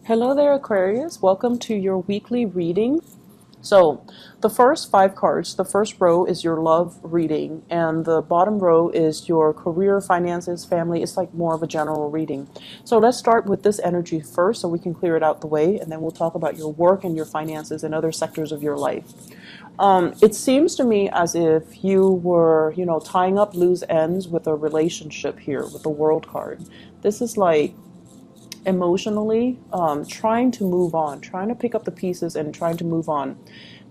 Hello there, Aquarius. Welcome to your weekly reading. So, the first 5 cards, the first row is your love reading, and the bottom row is your career, finances, family. It's like more of a general reading. So, let's start with this energy first so we can clear it out the way, and then we'll talk about your work and your finances and other sectors of your life. It seems to me as if you were, tying up loose ends with a relationship here with the World card. This is like emotionally trying to move on, trying to pick up the pieces and trying to move on,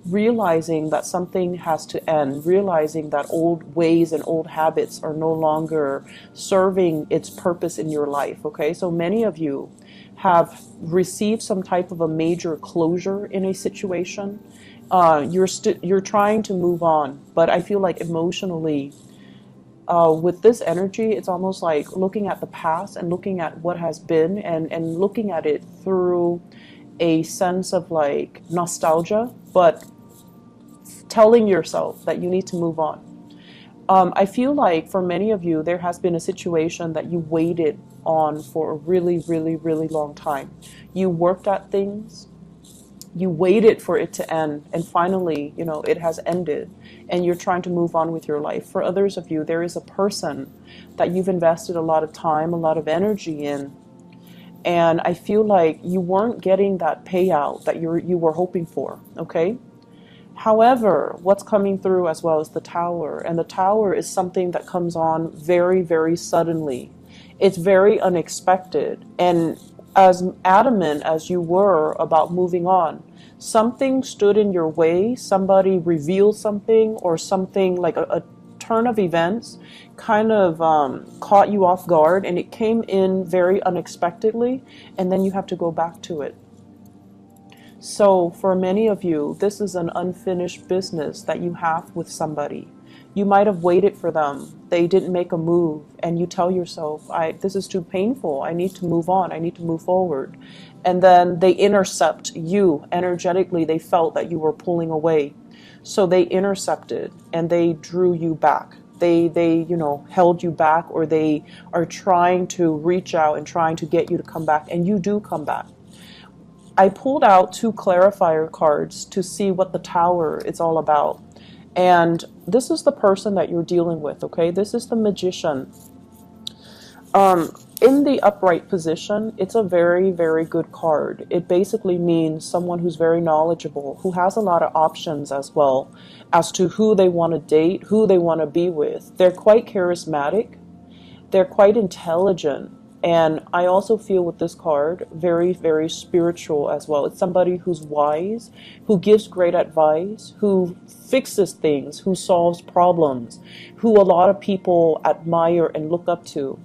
realizing that something has to end, realizing that old ways and old habits are no longer serving its purpose in your life. Okay, so many of you have received some type of a major closure in a situation. You're trying to move on, but I feel like emotionally, with this energy, it's almost like looking at the past and looking at what has been, and looking at it through a sense of like nostalgia, but telling yourself that you need to move on. I feel like for many of you, there has been a situation that you waited on for a really, really, really long time. You worked at things, you waited for it to end, and finally, it has ended, and you're trying to move on with your life. For others of you, there is a person that you've invested a lot of time, a lot of energy in, and I feel like you weren't getting that payout that you were hoping for. Okay, however, what's coming through as well is the Tower, and the Tower is something that comes on very, very suddenly. It's very unexpected, and as adamant as you were about moving on, something stood in your way. Somebody revealed something, or something like a turn of events kind of caught you off guard, and it came in very unexpectedly, and then you have to go back to it. So for many of you, this is an unfinished business that you have with somebody. You might have waited for them. They didn't make a move, and you tell yourself, this is too painful. I need to move on. I need to move forward. And then they intercept you energetically. They felt that you were pulling away. So they intercepted and they drew you back. They held you back, or they are trying to reach out and trying to get you to come back, and you do come back. I pulled out 2 clarifier cards to see what the Tower is all about. And this is the person that you're dealing with, okay? This is the Magician. In the upright position, it's a very, very good card. It basically means someone who's very knowledgeable, who has a lot of options as well as to who they want to date, who they want to be with. They're quite charismatic. They're quite intelligent. And I also feel with this card, very, very spiritual as well. It's somebody who's wise, who gives great advice, who fixes things, who solves problems, who a lot of people admire and look up to.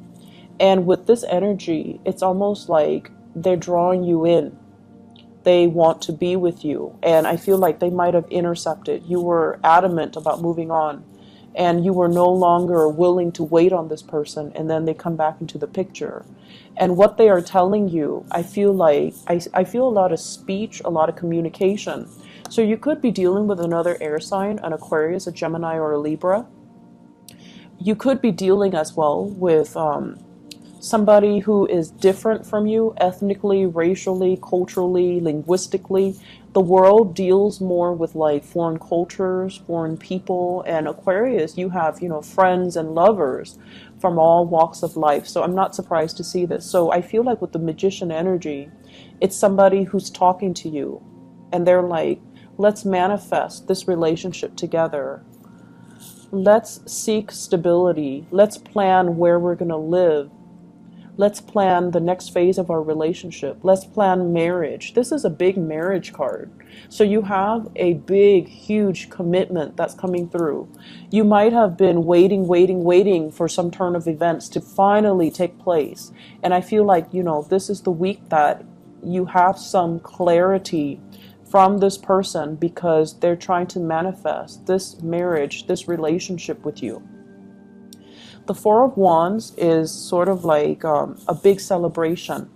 And with this energy, it's almost like they're drawing you in. They want to be with you. And I feel like they might have intercepted. You were adamant about moving on, and you were no longer willing to wait on this person, and then they come back into the picture. And what they are telling you, I feel like, I feel a lot of speech, a lot of communication. So you could be dealing with another air sign, an Aquarius, a Gemini, or a Libra. You could be dealing as well with somebody who is different from you, ethnically, racially, culturally, linguistically. The world deals more with like foreign cultures, foreign people, and Aquarius, you have, friends and lovers from all walks of life. So I'm not surprised to see this. So I feel like with the Magician energy, it's somebody who's talking to you, and they're like, let's manifest this relationship together. Let's seek stability. Let's plan where we're going to live. Let's plan the next phase of our relationship. Let's plan marriage. This is a big marriage card. So you have a big, huge commitment that's coming through. You might have been waiting for some turn of events to finally take place. And I feel like, this is the week that you have some clarity from this person, because they're trying to manifest this marriage, this relationship with you. The Four of Wands is sort of like a big celebration.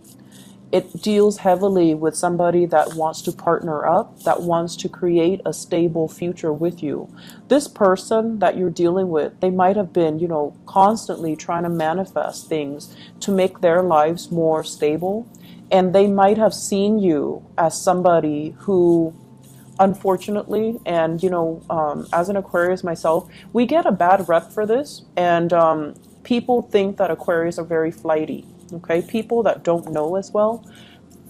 It deals heavily with somebody that wants to partner up, that wants to create a stable future with you. This person that you're dealing with, they might have been, constantly trying to manifest things to make their lives more stable. And they might have seen you as somebody who, unfortunately, and as an Aquarius myself, we get a bad rep for this, and people think that Aquarius are very flighty. Okay, people that don't know as well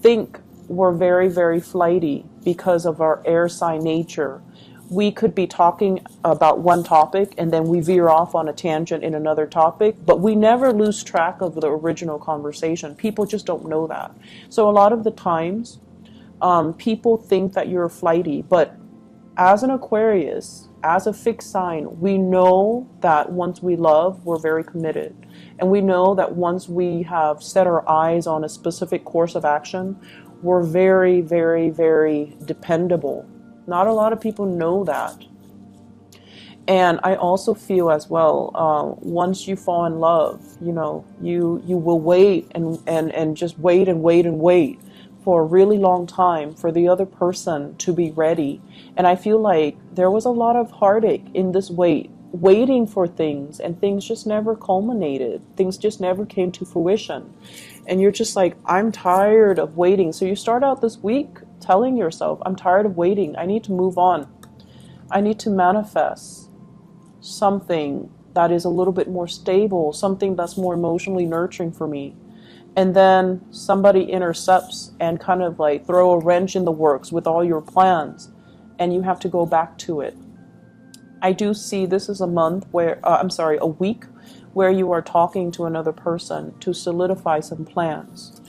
think we're very, very flighty because of our air sign nature. We could be talking about one topic and then we veer off on a tangent in another topic, but we never lose track of the original conversation. People just don't know that. So a lot of the times, people think that you're flighty, but as an Aquarius, as a fixed sign, we know that once we love, we're very committed. And we know that once we have set our eyes on a specific course of action, we're very, very, very dependable. Not a lot of people know that. And I also feel as well, once you fall in love, you will wait and just wait and wait and wait for a really long time for the other person to be ready. And I feel like there was a lot of heartache in this waiting for things, and things just never culminated. Things just never came to fruition. And you're just like, I'm tired of waiting. So you start out this week telling yourself, I'm tired of waiting. I need to move on. I need to manifest something that is a little bit more stable, something that's more emotionally nurturing for me. And then somebody intercepts and kind of like throw a wrench in the works with all your plans, and you have to go back to it. I do see this is a month where, a week where you are talking to another person to solidify some plans.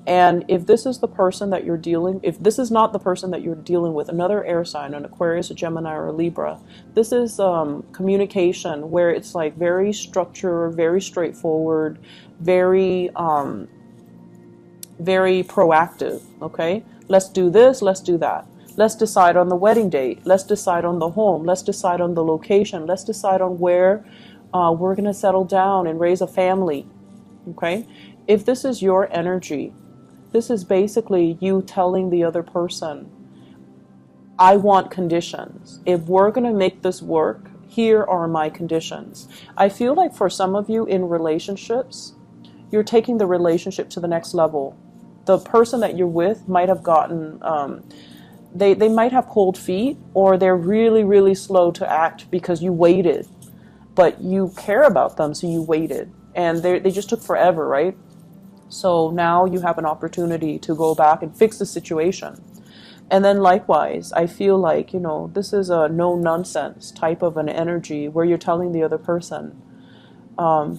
And if this is the person that if this is not the person that you're dealing with, another air sign, an Aquarius, a Gemini, or a Libra, this is communication where it's like very structured, very straightforward, very, very proactive. Okay, let's do this, let's do that. Let's decide on the wedding date. Let's decide on the home. Let's decide on the location. Let's decide on where we're going to settle down and raise a family. Okay, if this is your energy, this is basically you telling the other person, I want conditions. If we're going to make this work, here are my conditions. I feel like for some of you in relationships, you're taking the relationship to the next level. The person that you're with might have gotten, they might have cold feet, or they're really, really slow to act because you waited. But you care about them, so you waited. And they just took forever, right? So now you have an opportunity to go back and fix the situation. And then likewise, I feel like, this is a no-nonsense type of an energy where you're telling the other person,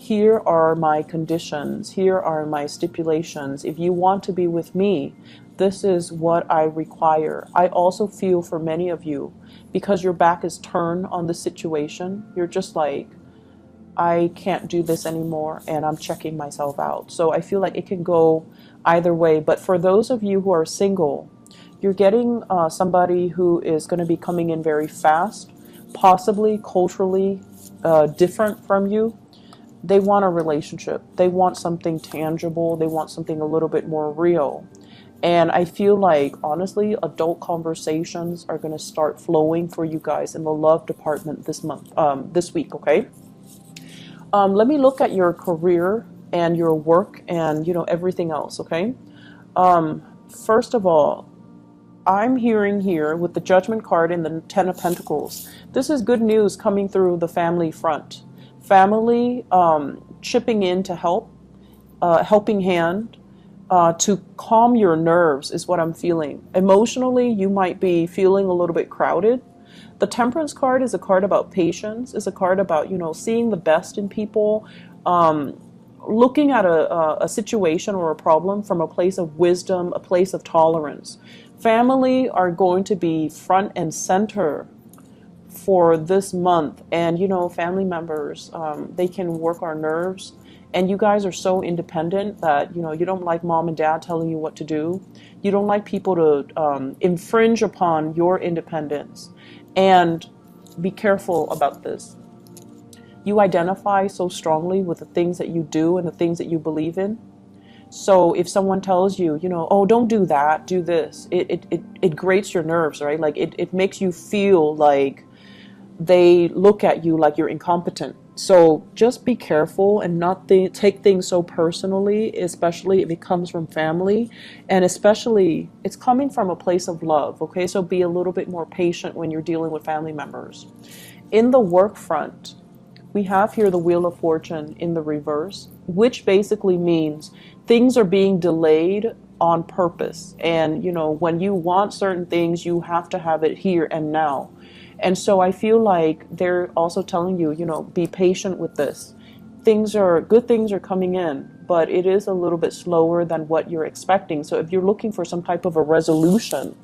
here are my conditions, here are my stipulations. If you want to be with me, this is what I require. I also feel for many of you, because your back is turned on the situation, you're just like, I can't do this anymore, and I'm checking myself out. So I feel like it can go either way. But for those of you who are single, you're getting somebody who is going to be coming in very fast, possibly culturally different from you. They want a relationship. They want something tangible. They want something a little bit more real. And I feel like, honestly, adult conversations are going to start flowing for you guys in the love department this week, okay? Let me look at your career and your work and, everything else, okay? First of all, I'm hearing here with the Judgment card and the Ten of Pentacles, this is good news coming through the family front. Family chipping in to help, helping hand, to calm your nerves is what I'm feeling. Emotionally, you might be feeling a little bit crowded. The Temperance card is a card about patience, is a card about, seeing the best in people, looking at a situation or a problem from a place of wisdom, a place of tolerance. Family are going to be front and center for this month. And, family members, they can work our nerves. And you guys are so independent that, you don't like mom and dad telling you what to do. You don't like people to infringe upon your independence. And be careful about this. You identify so strongly with the things that you do and the things that you believe in. So if someone tells you, oh, don't do that, do this, it grates your nerves, right? Like it makes you feel like they look at you like you're incompetent. So just be careful and not take things so personally, especially if it comes from family, and especially it's coming from a place of love, okay? So be a little bit more patient when you're dealing with family members. In the work front, we have here the Wheel of Fortune in the reverse, which basically means things are being delayed on purpose. And, when you want certain things, you have to have it here and now. And so I feel like they're also telling you, be patient with this. Good things are coming in, but it is a little bit slower than what you're expecting. So if you're looking for some type of a resolution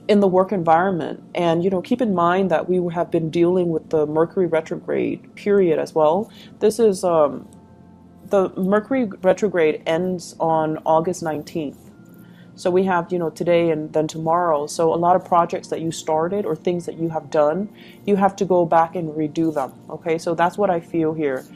in the work environment, and keep in mind that we have been dealing with the Mercury retrograde period as well. This is the Mercury retrograde ends on August 19th. So we have, today and then tomorrow. So a lot of projects that you started or things that you have done, you have to go back and redo them. Okay, so that's what I feel here.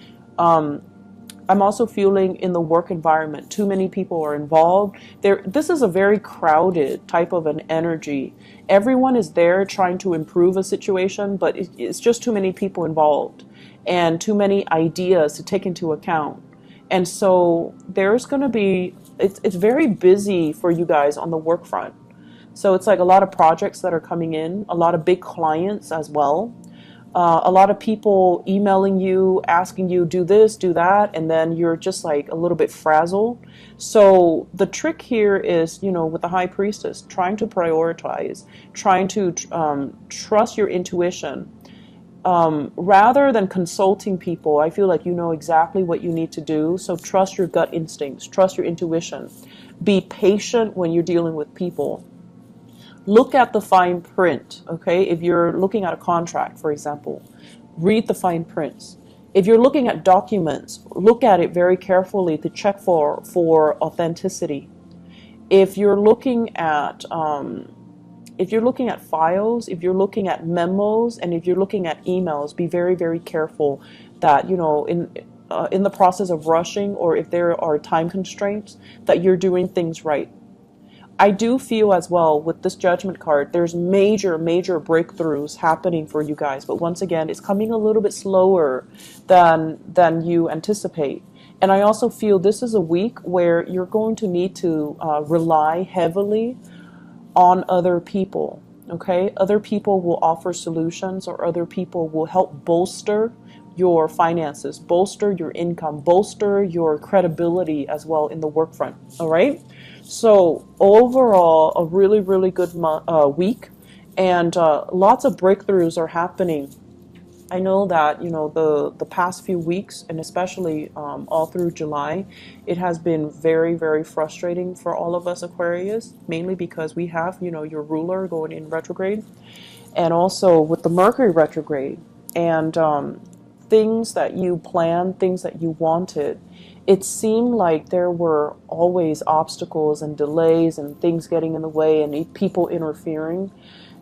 I'm also feeling in the work environment, too many people are involved. This is a very crowded type of an energy. Everyone is there trying to improve a situation, but it's just too many people involved and too many ideas to take into account. And so there's going to be, it's very busy for you guys on the work front. So it's like a lot of projects that are coming in, a lot of big clients as well. A lot of people emailing you, asking you, do this, do that, and then you're just like a little bit frazzled. So the trick here is, with the High Priestess, trying to prioritize, trying to trust your intuition. Rather than consulting people, I feel like you know exactly what you need to do. So trust your gut instincts, trust your intuition. Be patient when you're dealing with people. Look at the fine print, okay? If you're looking at a contract, for example, read the fine prints. If you're looking at documents, look at it very carefully to check for authenticity. If you're looking at files, if you're looking at memos, and if you're looking at emails, be very, very careful that, in the process of rushing, or if there are time constraints, that you're doing things right. I do feel as well with this Judgment card, there's major, major breakthroughs happening for you guys. But once again, it's coming a little bit slower than you anticipate. And I also feel this is a week where you're going to need to rely heavily on other people. Okay, other people will offer solutions, or other people will help bolster your finances, bolster your income, bolster your credibility as well in the work front. All right. So overall, a really, really good week, and lots of breakthroughs are happening. I know that, the past few weeks, and especially all through July, it has been very, very frustrating for all of us Aquarius, mainly because we have, your ruler going in retrograde, and also with the Mercury retrograde, and things that you planned, things that you wanted. It seemed like there were always obstacles and delays and things getting in the way and people interfering.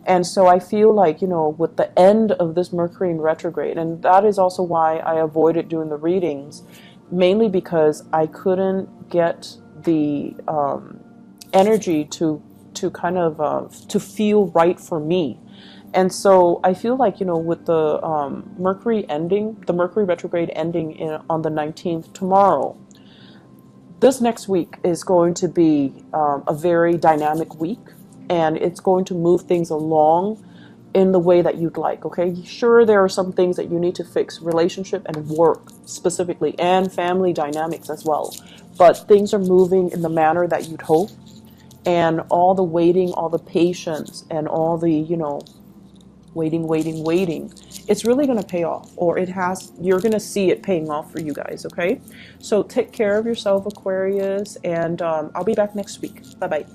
And so I feel like, with the end of this Mercury in retrograde, and that is also why I avoided doing the readings, mainly because I couldn't get the energy to kind of to feel right for me. And so I feel like, with the Mercury ending, the Mercury retrograde ending on the 19th tomorrow, this next week is going to be a very dynamic week, and it's going to move things along in the way that you'd like, okay? Sure, there are some things that you need to fix, relationship and work specifically, and family dynamics as well. But things are moving in the manner that you'd hope, and all the waiting, all the patience, and all the, waiting, it's really going to pay off, or you're going to see it paying off for you guys, okay? So take care of yourself, Aquarius, and I'll be back next week. Bye-bye.